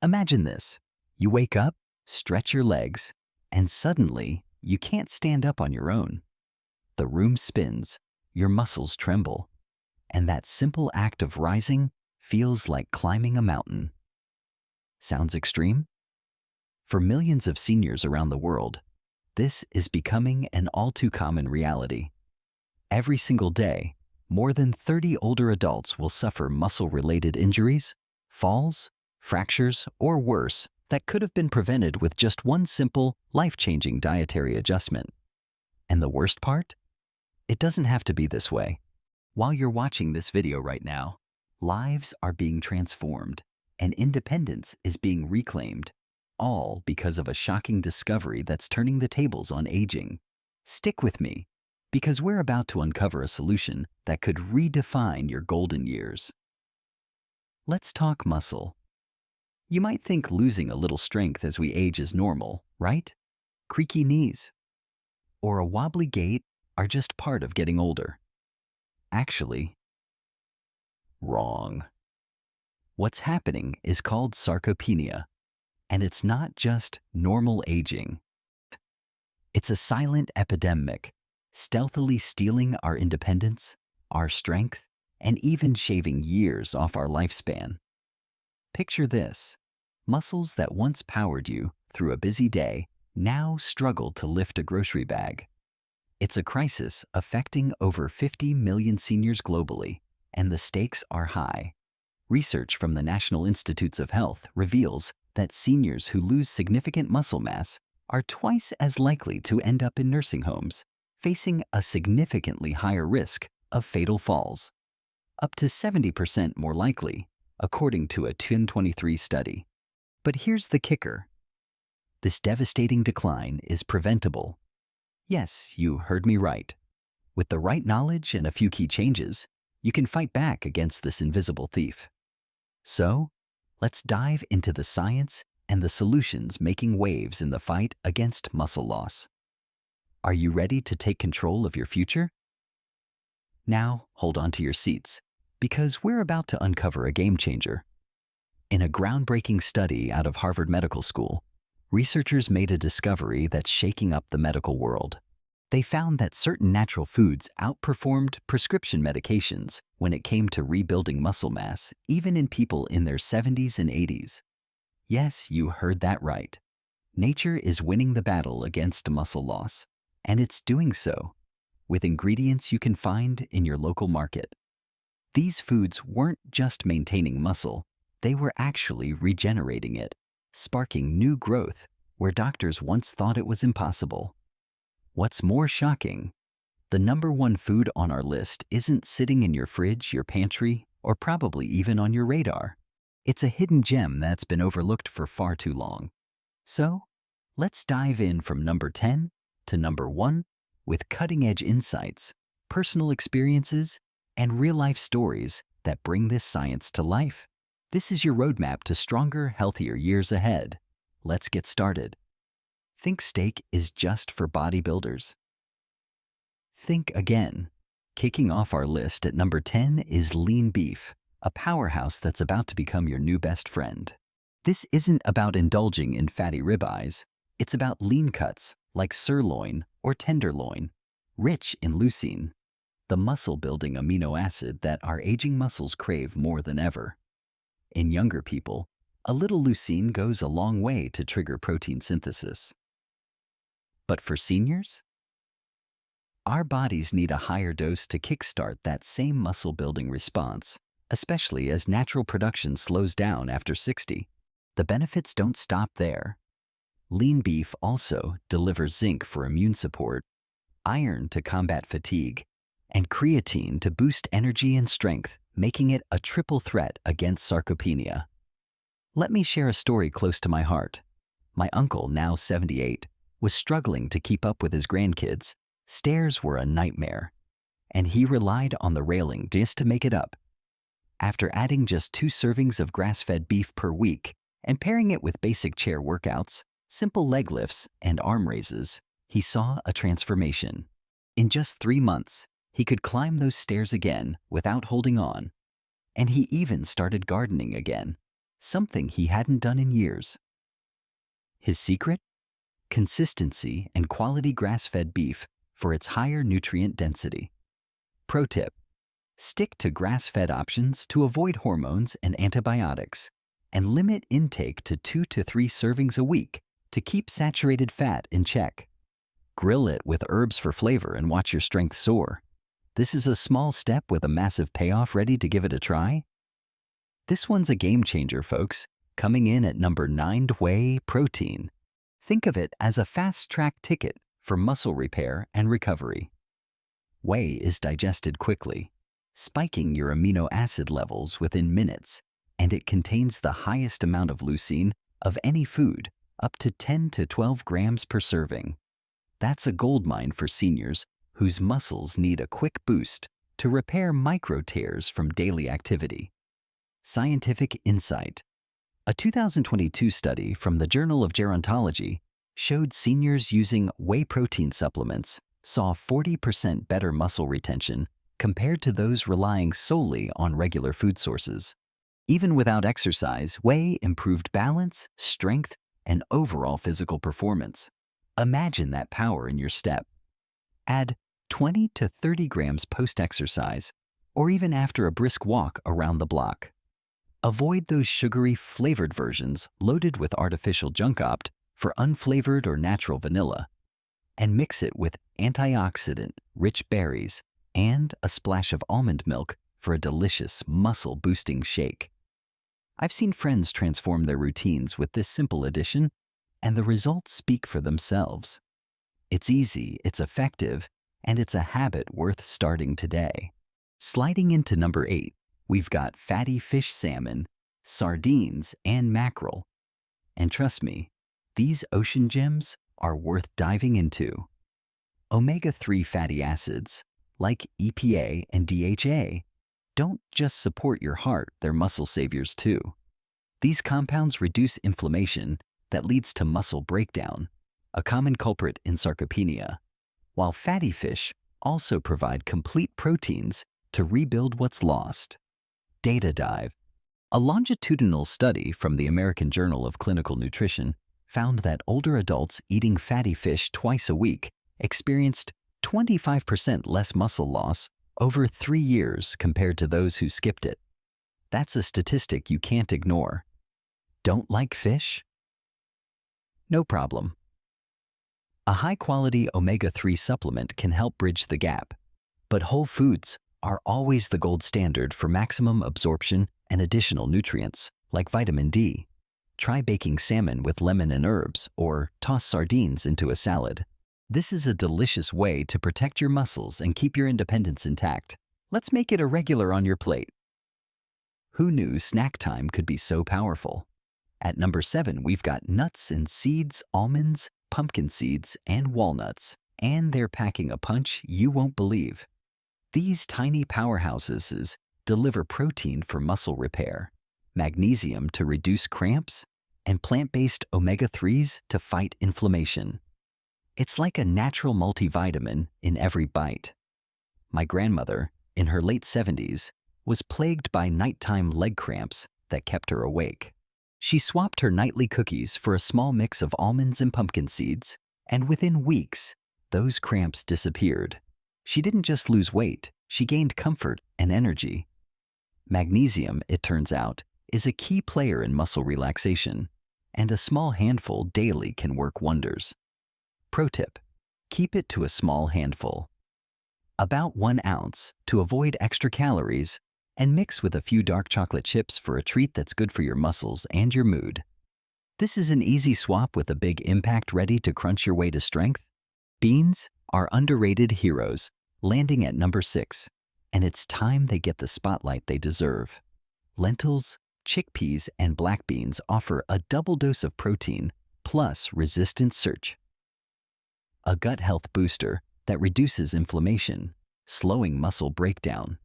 Imagine this. You wake up, stretch your legs, and suddenly you can't stand up on your own. The room spins, your muscles tremble, and that simple act of rising feels like climbing a mountain. Sounds extreme? For millions of seniors around the world, this is becoming an all too common reality. Every single day, more than 30 older adults will suffer muscle-related injuries, falls, fractures, or worse that could have been prevented with just one simple, life-changing dietary adjustment. And the worst part? It doesn't have to be this way. While you're watching this video right now, lives are being transformed and independence is being reclaimed, all because of a shocking discovery that's turning the tables on aging. Stick with me, because we're about to uncover a solution that could redefine your golden years. Let's talk muscle. You might think losing a little strength as we age is normal, right? Creaky knees or a wobbly gait are just part of getting older. Actually, wrong. What's happening is called sarcopenia, and it's not just normal aging. It's a silent epidemic, stealthily stealing our independence, our strength, and even shaving years off our lifespan. Picture this. Muscles that once powered you through a busy day now struggle to lift a grocery bag. It's a crisis affecting over 50 million seniors globally, and the stakes are high. Research from the National Institutes of Health reveals that seniors who lose significant muscle mass are twice as likely to end up in nursing homes, facing a significantly higher risk of fatal falls. Up to 70% more likely, according to a 2023 study. But here's the kicker. This devastating decline is preventable. Yes, you heard me right. With the right knowledge and a few key changes, you can fight back against this invisible thief. So, let's dive into the science and the solutions making waves in the fight against muscle loss. Are you ready to take control of your future? Now, hold on to your seats, because we're about to uncover a game changer. In a groundbreaking study out of Harvard Medical School, researchers made a discovery that's shaking up the medical world. They found that certain natural foods outperformed prescription medications when it came to rebuilding muscle mass, even in people in their 70s and 80s. Yes, you heard that right. Nature is winning the battle against muscle loss, and it's doing so with ingredients you can find in your local market. These foods weren't just maintaining muscle, they were actually regenerating it, sparking new growth where doctors once thought it was impossible. What's more shocking, the number one food on our list isn't sitting in your fridge, your pantry, or probably even on your radar. It's a hidden gem that's been overlooked for far too long. So, let's dive in from number 10 to number 1 with cutting-edge insights, personal experiences, and real-life stories that bring this science to life. This is your roadmap to stronger, healthier years ahead. Let's get started. Think steak is just for bodybuilders? Think again. Kicking off our list at number 10 is lean beef, a powerhouse that's about to become your new best friend. This isn't about indulging in fatty ribeyes. It's about lean cuts like sirloin or tenderloin, rich in leucine, the muscle-building amino acid that our aging muscles crave more than ever. In younger people, a little leucine goes a long way to trigger protein synthesis. But for seniors, our bodies need a higher dose to kickstart that same muscle-building response, especially as natural production slows down after 60. The benefits don't stop there. Lean beef also delivers zinc for immune support, iron to combat fatigue, and creatine to boost energy and strength, making it a triple threat against sarcopenia. Let me share a story close to my heart. My uncle, now 78, was struggling to keep up with his grandkids. Stairs were a nightmare, and he relied on the railing just to make it up. After adding just 2 servings of grass-fed beef per week and pairing it with basic chair workouts, simple leg lifts, and arm raises, he saw a transformation. In just 3 months, he could climb those stairs again without holding on, and he even started gardening again. something he hadn't done in years. His secret? Consistency and quality grass-fed beef for its higher nutrient density. Pro tip: stick to grass-fed options to avoid hormones and antibiotics, and limit intake to 2 to 3 servings a week to keep saturated fat in check. Grill it with herbs for flavor and watch your strength soar. This is a small step with a massive payoff. Ready to give it a try? This one's a game changer, folks, coming in at number 9, whey protein. Think of it as a fast-track ticket for muscle repair and recovery. Whey is digested quickly, spiking your amino acid levels within minutes, and it contains the highest amount of leucine of any food, up to 10 to 12 grams per serving. That's a goldmine for seniors whose muscles need a quick boost to repair micro tears from daily activity. Scientific insight. A 2022 study from the Journal of Gerontology showed seniors using whey protein supplements saw 40% better muscle retention compared to those relying solely on regular food sources. Even without exercise, whey improved balance, strength, and overall physical performance. Imagine that power in your step. Add 20 to 30 grams post-exercise, or even after a brisk walk around the block. Avoid those sugary, flavored versions loaded with artificial junk. Opt for unflavored or natural vanilla, and mix it with antioxidant-rich berries and a splash of almond milk for a delicious muscle-boosting shake. I've seen friends transform their routines with this simple addition, and the results speak for themselves. It's easy, it's effective, and it's a habit worth starting today. Sliding into number 8, we've got fatty fish salmon, sardines, and mackerel. And trust me, these ocean gems are worth diving into. Omega-3 fatty acids, like EPA and DHA, don't just support your heart, they're muscle saviors too. These compounds reduce inflammation that leads to muscle breakdown, a common culprit in sarcopenia, while fatty fish also provide complete proteins to rebuild what's lost. Data dive. A longitudinal study from the American Journal of Clinical Nutrition found that older adults eating fatty fish twice a week experienced 25% less muscle loss over 3 years compared to those who skipped it. That's a statistic you can't ignore. Don't like fish? No problem. A high-quality omega-3 supplement can help bridge the gap, but whole foods are always the gold standard for maximum absorption and additional nutrients, like vitamin D. Try baking salmon with lemon and herbs, or toss sardines into a salad. This is a delicious way to protect your muscles and keep your independence intact. Let's make it a regular on your plate. Who knew snack time could be so powerful? At number 7, we've got nuts and seeds, almonds, pumpkin seeds, and walnuts, and they're packing a punch you won't believe. These tiny powerhouses deliver protein for muscle repair, magnesium to reduce cramps, and plant-based omega-3s to fight inflammation. It's like a natural multivitamin in every bite. My grandmother, in her late 70s, was plagued by nighttime leg cramps that kept her awake. She swapped her nightly cookies for a small mix of almonds and pumpkin seeds, and within weeks, those cramps disappeared. She didn't just lose weight, she gained comfort and energy. Magnesium, it turns out, is a key player in muscle relaxation, and a small handful daily can work wonders. Pro tip: keep it to a small handful. About 1 ounce to avoid extra calories, and mix with a few dark chocolate chips for a treat that's good for your muscles and your mood. This is an easy swap with a big impact, ready to crunch your way to strength. Beans are underrated heroes, landing at number 6, and it's time they get the spotlight they deserve. Lentils, chickpeas, and black beans offer a double dose of protein plus resistant starch. A gut health booster that reduces inflammation, slowing muscle breakdown.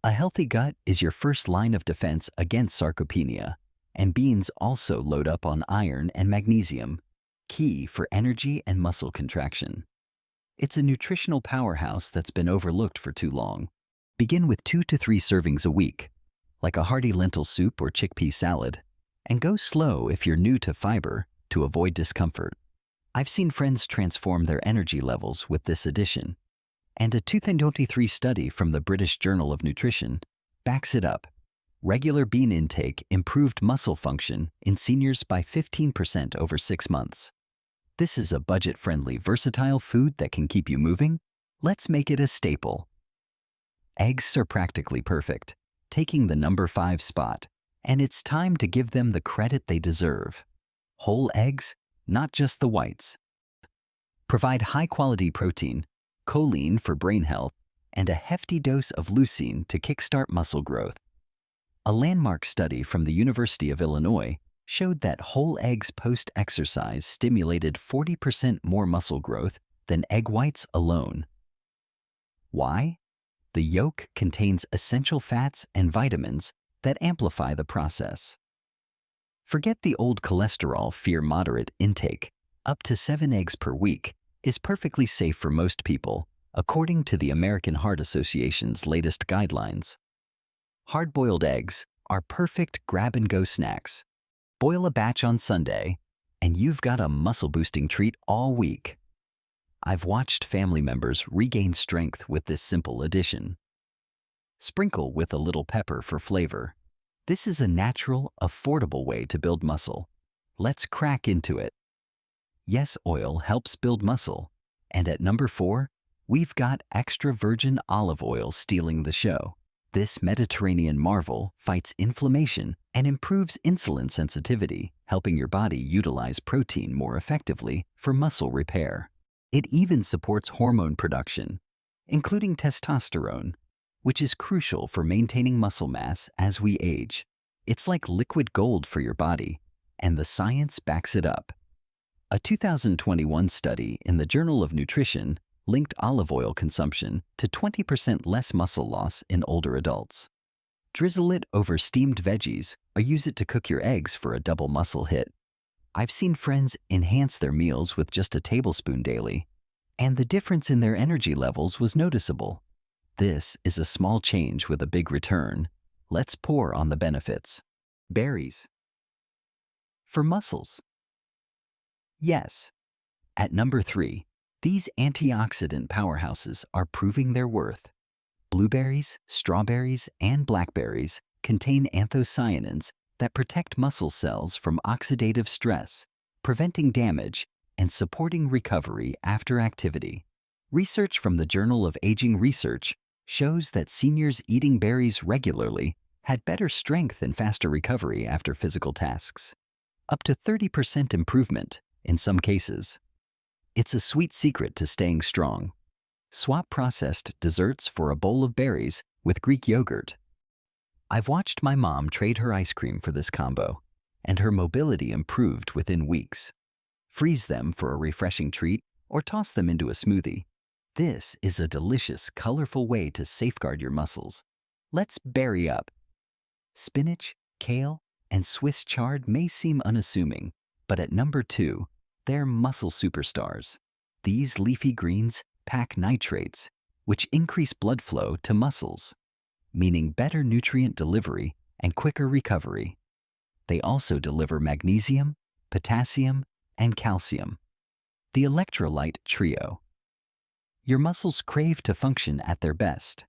A healthy gut is your first line of defense against sarcopenia, and beans also load up on iron and magnesium, key for energy and muscle contraction. It's a nutritional powerhouse that's been overlooked for too long. Begin with 2 to 3 servings a week. like a hearty lentil soup or chickpea salad, and go slow if you're new to fiber to avoid discomfort. I've seen friends transform their energy levels with this addition, and a 2023 study from the British Journal of Nutrition backs it up. Regular bean intake improved muscle function in seniors by 15% over 6 months. This is a budget-friendly, versatile food that can keep you moving. Let's make it a staple. Eggs are practically perfect, taking the number 5 spot, and it's time to give them the credit they deserve. Whole eggs, not just the whites, provide high-quality protein, choline for brain health, and a hefty dose of leucine to kickstart muscle growth. A landmark study from the University of Illinois showed that whole eggs post-exercise stimulated 40% more muscle growth than egg whites alone. Why? The yolk contains essential fats and vitamins that amplify the process. Forget the old cholesterol fear moderate intake. Up to 7 eggs per week is perfectly safe for most people, according to the American Heart Association's latest guidelines. Hard-boiled eggs are perfect grab-and-go snacks. Boil a batch on Sunday, and you've got a muscle-boosting treat all week. I've watched family members regain strength with this simple addition. Sprinkle with a little pepper for flavor. This is a natural, affordable way to build muscle. Let's crack into it. Yes, oil helps build muscle. And at number 4, we've got extra virgin olive oil stealing the show. This Mediterranean marvel fights inflammation and improves insulin sensitivity, helping your body utilize protein more effectively for muscle repair. It even supports hormone production, including testosterone, which is crucial for maintaining muscle mass as we age. It's like liquid gold for your body, and the science backs it up. A 2021 study in the Journal of Nutrition linked olive oil consumption to 20% less muscle loss in older adults. Drizzle it over steamed veggies or use it to cook your eggs for a double muscle hit. I've seen friends enhance their meals with just a tablespoon daily, and the difference in their energy levels was noticeable. This is a small change with a big return. Let's pour on the benefits. Berries. For muscles. Yes. At number 3, these antioxidant powerhouses are proving their worth. Blueberries, strawberries, and blackberries contain anthocyanins that protect muscle cells from oxidative stress, preventing damage and supporting recovery after activity. Research from the Journal of Aging Research shows that seniors eating berries regularly had better strength and faster recovery after physical tasks. Up to 30% improvement in some cases. It's a sweet secret to staying strong. Swap processed desserts for a bowl of berries with Greek yogurt. I've watched my mom trade her ice cream for this combo, and her mobility improved within weeks. Freeze them for a refreshing treat or toss them into a smoothie. This is a delicious, colorful way to safeguard your muscles. Let's berry up. Spinach, kale, and Swiss chard may seem unassuming, but at number 2, they're muscle superstars. These leafy greens pack nitrates, which increase blood flow to muscles, meaning better nutrient delivery and quicker recovery. They also deliver magnesium, potassium, and calcium. The electrolyte trio. Your muscles crave to function at their best.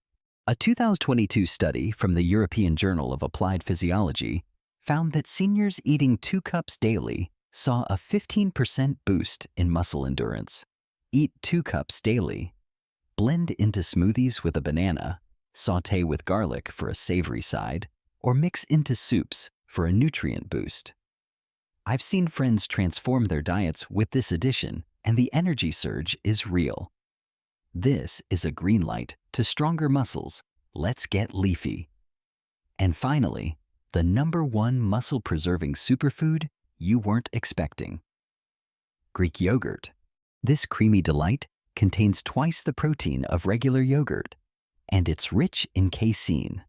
A 2022 study from the European Journal of Applied Physiology found that seniors eating 2 cups daily saw a 15% boost in muscle endurance. Eat 2 cups daily. Blend into smoothies with a banana, sauté with garlic for a savory side, or mix into soups for a nutrient boost. I've seen friends transform their diets with this addition, and the energy surge is real. This is a green light to stronger muscles. Let's get leafy. And finally, the number 1 muscle-preserving superfood you weren't expecting. Greek yogurt. This creamy delight contains twice the protein of regular yogurt, and it's rich in casein,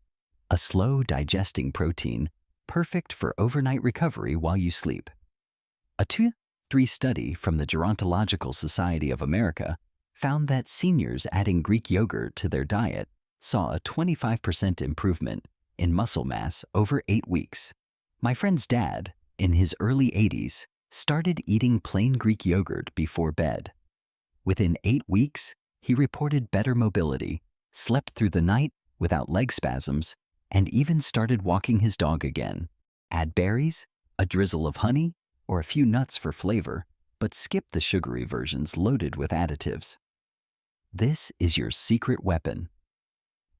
a slow-digesting protein perfect for overnight recovery while you sleep. A 2023 study from the Gerontological Society of America found that seniors adding Greek yogurt to their diet saw a 25% improvement in muscle mass over 8 weeks. My friend's dad, in his early 80s, started eating plain Greek yogurt before bed. Within 8 weeks, he reported better mobility, slept through the night without leg spasms, and even started walking his dog again. Add berries, a drizzle of honey, or a few nuts for flavor, but skip the sugary versions loaded with additives. This is your secret weapon.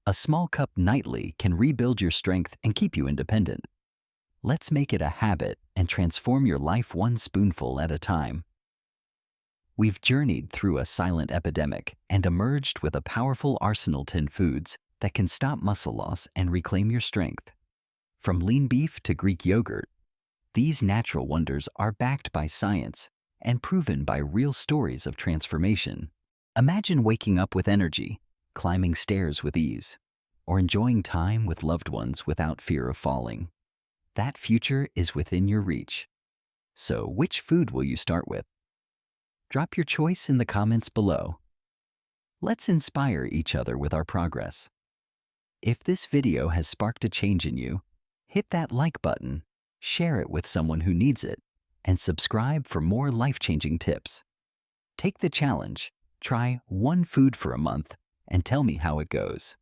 A small cup nightly can rebuild your strength and keep you independent. Let's make it a habit and transform your life one spoonful at a time. We've journeyed through a silent epidemic and emerged with a powerful arsenal of foods that can stop muscle loss and reclaim your strength. From lean beef to Greek yogurt, these natural wonders are backed by science and proven by real stories of transformation. Imagine waking up with energy, climbing stairs with ease, or enjoying time with loved ones without fear of falling. That future is within your reach. So, which food will you start with? Drop your choice in the comments below. Let's inspire each other with our progress. If this video has sparked a change in you, hit that like button, share it with someone who needs it, and subscribe for more life-changing tips. Take the challenge, try one food for a month, and tell me how it goes.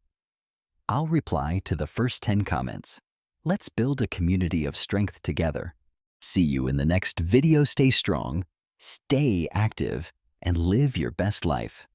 I'll reply to the first 10 comments. Let's build a community of strength together. See you in the next video. Stay strong, stay active, and live your best life.